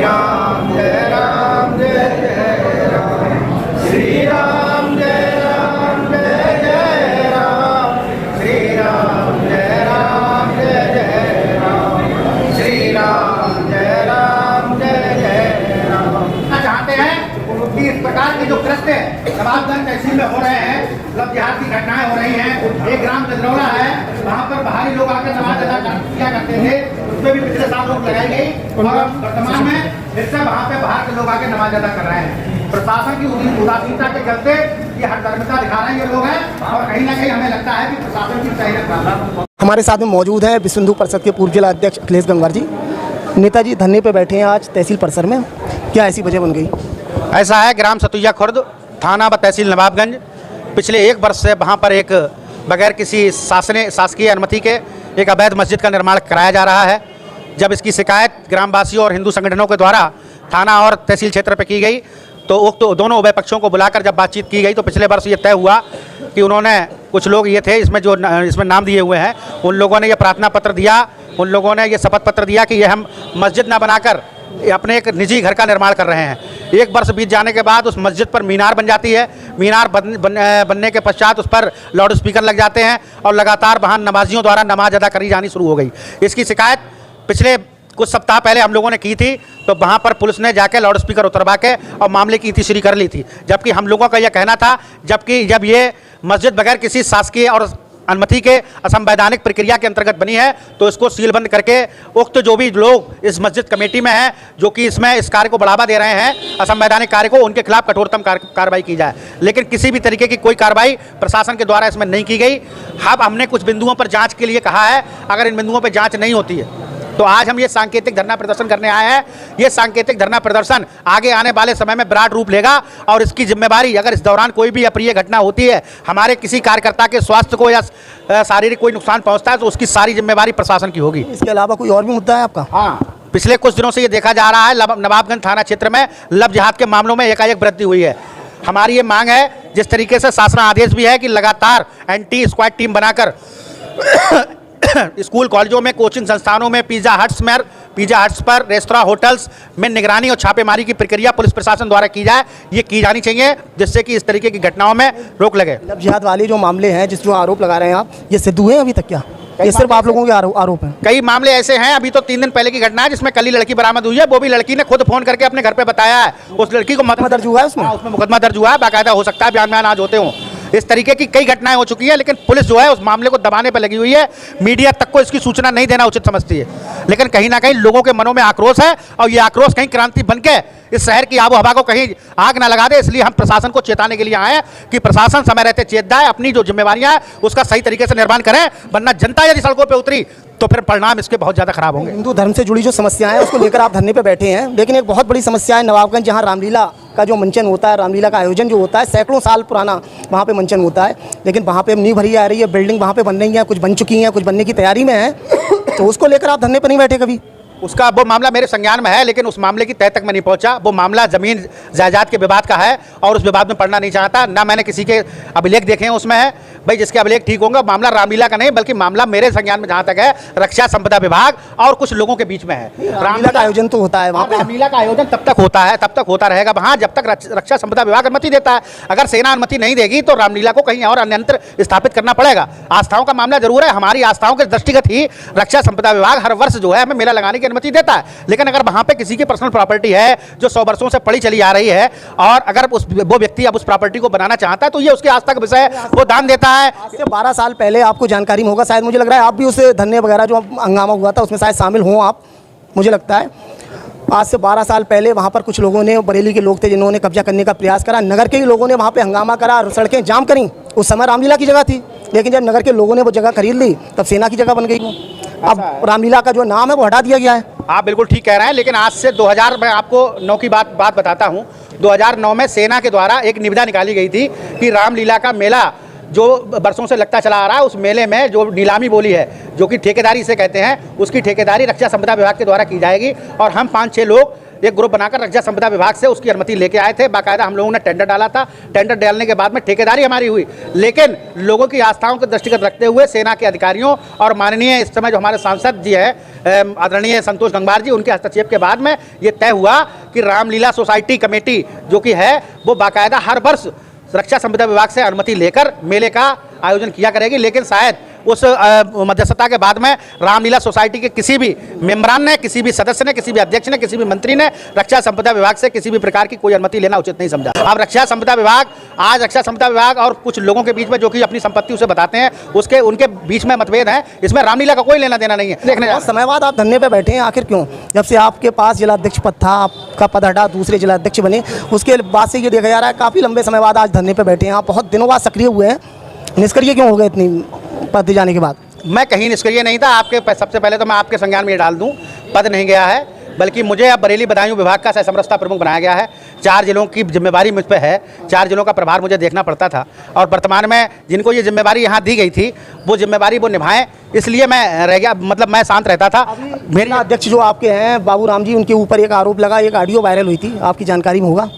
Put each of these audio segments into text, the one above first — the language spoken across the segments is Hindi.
राम जय राम जय जय राम, श्री राम जय राम जय जय राम, श्री राम जय राम जय जय राम, श्री राम जय राम जय जय राम। चाहते हैं कि इस प्रकार के जो कृत्य नवाबगंज तहसील में हो रहे हैं, मतलब जिहाद की घटनाएं हो रही हैं। एक ग्राम गजरौला है, वहाँ पर बाहरी लोग आकर नमाज अदा किया करते थे, उसमें भी पिछले साल रोक लगाई गई और वर्तमान में फिर से वहाँ पे बाहर के लोग आकर नमाज अदा कर रहे हैं। प्रशासन की उदासीनता के चलते ये हठधर्मिता दिखा रहे हैं ये लोग हैं, और कहीं ना कहीं हमें लगता है कि प्रशासन की सही रखा। हमारे साथ में मौजूद है विश्व हिंदू परिषद के पूर्व जिला अध्यक्ष अखिलेश गंगवार जी। नेताजी धरने पे बैठे हैं आज तहसील परिसर में, क्या ऐसी वजह बन गई? ऐसा है, ग्राम सतुइया खुर्द, थाना व तहसील नवाबगंज, पिछले 1 वर्ष से वहाँ पर एक बगैर किसी शासकीय अनुमति के एक अवैध मस्जिद का निर्माण कराया जा रहा है। जब इसकी शिकायत ग्रामवासियों और हिंदू संगठनों के द्वारा थाना और तहसील क्षेत्र पर की गई तो दोनों उभय पक्षों को बुलाकर जब बातचीत की गई तो पिछले वर्ष ये तय हुआ कि उन्होंने, कुछ लोग ये थे इसमें नाम दिए हुए हैं, उन लोगों ने ये प्रार्थना पत्र दिया, उन लोगों ने ये शपथ पत्र दिया कि ये हम मस्जिद ना बनाकर अपने एक निजी घर का निर्माण कर रहे हैं। 1 वर्ष बीत जाने के बाद उस मस्जिद पर मीनार बन जाती है। मीनार बनने के पश्चात उस पर लाउड स्पीकर लग जाते हैं और लगातार वहाँ नमाजियों द्वारा नमाज अदा करी जानी शुरू हो गई। इसकी शिकायत पिछले कुछ सप्ताह पहले हम लोगों ने की थी, तो वहाँ पर पुलिस ने जाके लाउड स्पीकर उतरवा के और मामले की इतिश्री कर ली थी। जबकि हम लोगों का यह कहना था, जब ये मस्जिद बगैर किसी शासकीय और अनुमति के असंवैधानिक प्रक्रिया के अंतर्गत बनी है तो इसको सीलबंद करके उक्त जो भी लोग इस मस्जिद कमेटी में हैं जो कि इसमें इस कार्य को बढ़ावा दे रहे हैं, असंवैधानिक कार्य को, उनके खिलाफ कठोरतम कार्रवाई की जाए। लेकिन किसी भी तरीके की कोई कार्रवाई प्रशासन के द्वारा इसमें नहीं की गई। अब हमने कुछ बिंदुओं पर जांच के लिए कहा है, अगर इन बिंदुओं पर जांच नहीं होती है तो आज हम ये सांकेतिक धरना प्रदर्शन करने आए हैं। ये सांकेतिक धरना प्रदर्शन आगे आने वाले समय में विराट रूप लेगा और इसकी जिम्मेवारी, अगर इस दौरान कोई भी अप्रिय घटना होती है, हमारे किसी कार्यकर्ता के स्वास्थ्य को या शारीरिक कोई नुकसान पहुंचता है तो उसकी सारी जिम्मेवारी प्रशासन की होगी। इसके अलावा कोई और भी मुद्दा है आपका? हाँ, पिछले कुछ दिनों से ये देखा जा रहा है नवाबगंज थाना क्षेत्र में लव जिहाद के मामलों में एकाएक वृद्धि हुई है। हमारी ये मांग है, जिस तरीके से शासन आदेश भी है कि लगातार एंटी स्क्वाड टीम बनाकर स्कूल कॉलेजों में, कोचिंग संस्थानों में, पिज़्ज़ा हट्स पर, रेस्तरां, होटल्स में निगरानी और छापेमारी की प्रक्रिया पुलिस प्रशासन द्वारा की जाए, ये की जानी चाहिए, जिससे कि इस तरीके की घटनाओं में रोक लगे। लव जिहाद वाले जो मामले हैं, जो आरोप लगा रहे हैं आप, ये सिद्ध हुए हैं अभी तक क्या? ये सिर्फ आप लोगों के आरोप हैं? कई मामले ऐसे हैं, अभी तो 3 दिन पहले की घटना है जिसमें कल ही लड़की बरामद हुई है। वो भी लड़की ने खुद फोन करके अपने घर पे बताया है। उस लड़की को मुकदमा दर्ज हुआ है उसमें? उसमें मुकदमा दर्ज हुआ है, बाकायदा, हो सकता है बयान आज होते हों। इस तरीके की कई घटनाएं हो चुकी हैं, लेकिन पुलिस जो है उस मामले को दबाने पर लगी हुई है। मीडिया तक को इसकी सूचना नहीं देना उचित समझती है, लेकिन कहीं ना कहीं लोगों के मनों में आक्रोश है और ये आक्रोश कहीं क्रांति बन के इस शहर की आबो हवा को कहीं आग ना लगा दे। इसलिए हम प्रशासन को चेताने के लिए आए हैं कि प्रशासन समय रहते चेत जाए, अपनी जो जिम्मेवारियां उसका सही तरीके से निर्वहन करें, वरना जनता यदि सड़कों पर उतरी तो फिर परिणाम इसके बहुत ज़्यादा खराब होंगे। हिंदू धर्म से जुड़ी जो समस्याएं हैं उसको लेकर आप धरने पे बैठे हैं, लेकिन एक बहुत बड़ी समस्या है नवाबगंज, जहां रामलीला का जो मंचन होता है, रामलीला का आयोजन जो होता है, सैकड़ों साल पुराना वहाँ पे मंचन होता है, लेकिन वहाँ पे नींव भरी आ रही है, बिल्डिंग वहाँ पे बन रही है, कुछ बन चुकी हैं, कुछ बनने की तैयारी में है, तो उसको लेकर आप धरने पर नहीं बैठे कभी? उसका वो मामला मेरे संज्ञान में है, लेकिन उस मामले की तह तक मैं नहीं पहुंचा। वो मामला जमीन जायदाद के विवाद का है और उस विवाद में पड़ना नहीं चाहता। ना मैंने किसी के अभिलेख देखे हैं उसमें है, भाई जिसके अभिलेख ठीक होंगे। मामला रामलीला का नहीं, बल्कि मामला मेरे संज्ञान में जहाँ तक है रक्षा संपदा विभाग और कुछ लोगों के बीच में है। रामलीला का आयोजन तो होता है वहाँ पे, रामलीला का आयोजन तब तक होता है, तब तक होता रहेगा वहाँ जब तक रक्षा संपदा विभाग अनुमति देता है। अगर सेना अनुमति नहीं देगी तो रामलीला को कहीं और अन्यंत्र स्थापित करना पड़ेगा। आस्थाओं का मामला जरूर है, हमारी आस्थाओं के दृष्टिगत ही रक्षा संपदा विभाग हर वर्ष जो है हमें मेला लगाने की अनुमति देता है। लेकिन अगर वहाँ पे किसी की पर्सनल प्रॉपर्टी है जो 100 वर्षों से पड़ी चली आ रही है और अगर वो व्यक्ति अब उस प्रॉपर्टी को बनाना चाहता है तो ये उसकी आस्था का विषय है, वो दान देता है। 12 साल पहले आपको जानकारी में होगा, शायद मुझे लग रहा है आप भी उस धरने वगैरह जो हंगामा हुआ था उसमें शायद शामिल हों आप, मुझे लगता है। आज से 12 साल पहले वहाँ पर कुछ लोगों ने, बरेली के लोग थे जिन्होंने कब्जा करने का प्रयास करा, नगर के ही लोगों ने वहाँ पे हंगामा करा, सड़कें जाम करी। उस समय रामलीला की जगह थी, लेकिन जब नगर के लोगों ने वो जगह खरीद ली तब सेना की जगह बन गई वो। अब रामलीला का जो नाम है वो हटा दिया गया है। आप बिल्कुल ठीक कह रहे हैं, लेकिन आज से 2000 में आपको 9 की बात बताता हूँ। 2009 में सेना के द्वारा एक निविदा निकाली गई थी कि रामलीला का मेला जो बरसों से लगता चला आ रहा है, उस मेले में जो नीलामी बोली है, जो कि ठेकेदारी से कहते हैं, उसकी ठेकेदारी रक्षा संपदा विभाग के द्वारा की जाएगी और हम 5-6 लोग एक ग्रुप बनाकर रक्षा संपदा विभाग से उसकी अनुमति लेके आए थे। बाकायदा हम लोगों ने टेंडर डाला था। टेंडर डालने के बाद में ठेकेदारी हमारी हुई, लेकिन लोगों की आस्थाओं को दृष्टिगत रखते हुए सेना के अधिकारियों और माननीय इस समय जो हमारे सांसद जी है आदरणीय संतोष गंगवार जी, उनके हस्तक्षेप के बाद में ये तय हुआ कि रामलीला सोसाइटी कमेटी जो कि है वो बाकायदा हर वर्ष रक्षा संपदा विभाग से अनुमति लेकर मेले का आयोजन किया करेगी। लेकिन शायद उस मध्यस्थता के बाद में रामलीला सोसाइटी के किसी भी मेंबरान ने, किसी भी सदस्य ने, किसी भी अध्यक्ष ने, किसी भी मंत्री ने रक्षा संपदा विभाग से किसी भी प्रकार की कोई अनुमति लेना उचित नहीं समझा। अब रक्षा संपदा विभाग, आज रक्षा संपदा विभाग और कुछ लोगों के बीच में जो कि अपनी संपत्ति उसे बताते हैं, उसके उनके बीच में मतभेद है। इसमें रामलीला का कोई लेना देना नहीं है। देखने समय बाद आप धरने पे बैठे हैं, आखिर क्यों? जब से आपके पास जिलाध्यक्ष पद था, आपका पद हटा, दूसरे जिलाध्यक्ष बने, उसके बाद से ये देखा जा रहा है काफ़ी लंबे समय बाद आज धरने पे बैठे हैं आप, बहुत दिनों बाद सक्रिय हुए हैं। निष्क्रिय क्यों हो गए इतनी पद जाने के बाद? मैं कहीं निष्क्रिय नहीं था। आपके सबसे पहले तो मैं आपके संज्ञान में ये डाल दूं, पद नहीं गया है, बल्कि मुझे अब बरेली बदायूं विभाग का सह समरसता प्रमुख बनाया गया है। 4 जिलों की जिम्मेवारी मुझ पे है, 4 जिलों का प्रभार मुझे देखना पड़ता था और वर्तमान में जिनको ये जिम्मेवारी यहाँ दी गई थी वो जिम्मेवारी वो निभाएं, इसलिए मैं रह गया, मतलब मैं शांत रहता था। मेरे अध्यक्ष जो आपके हैं बाबू राम जी, उनके ऊपर एक आरोप लगा, एक ऑडियो वायरल हुई थी, आपकी जानकारी में होगा?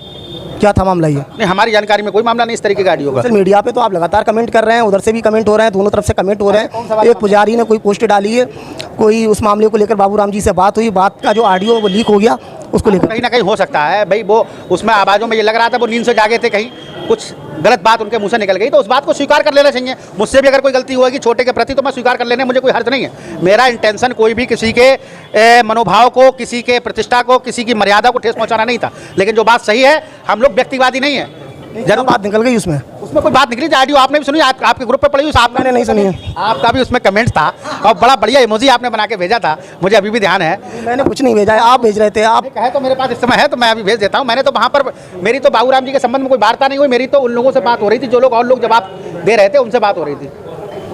क्या था मामला ये? नहीं, हमारी जानकारी में कोई मामला नहीं इस तरीके का ऑडियो का। सोशल मीडिया पे तो आप लगातार कमेंट कर रहे हैं, उधर से भी कमेंट हो रहे हैं, दोनों तरफ से कमेंट हो रहे हैं। एक पुजारी ने कोई पोस्ट डाली है, कोई उस मामले को लेकर बाबू राम जी से बात हुई, बात का जो ऑडियो वो लीक हो गया, उसको लेकर कहीं ना कहीं हो सकता है भाई, वो उसमें आवाज़ों में ये लग रहा था वो नींद से जागे थे, कहीं कुछ गलत बात उनके मुंह से निकल गई, तो उस बात को स्वीकार कर लेना चाहिए। मुझसे भी अगर कोई गलती होगी छोटे के प्रति तो मैं स्वीकार कर लेने में मुझे कोई हर्ज नहीं है। मेरा इंटेंशन कोई भी किसी के मनोभाव को, किसी के प्रतिष्ठा को, किसी की मर्यादा को ठेस पहुंचाना नहीं था। लेकिन जो बात सही है, हम लोग व्यक्तिवादी नहीं है। जरूर बात निकल गई उसमें कोई बात निकली, ऑडियो आपने भी सुनी, आपके ग्रुप पे पड़ी, मैंने नहीं सुनी है। आपका भी उसमें कमेंट था और बड़ा बढ़िया इमोजी आपने बना के भेजा था, मुझे अभी भी ध्यान है। मैंने कुछ नहीं भेजा है, आप भेज रहे थे। आप कहे तो मेरे पास इस समय है तो मैं अभी भेज देता हूँ। मैंने तो वहाँ पर, मेरी तो बाबू राम जी के संबंध में कोई वार्ता नहीं हुई, मेरी तो उन लोगों से बात हो रही थी, जो लोग और लोग जवाब दे रहे थे उनसे बात हो रही थी।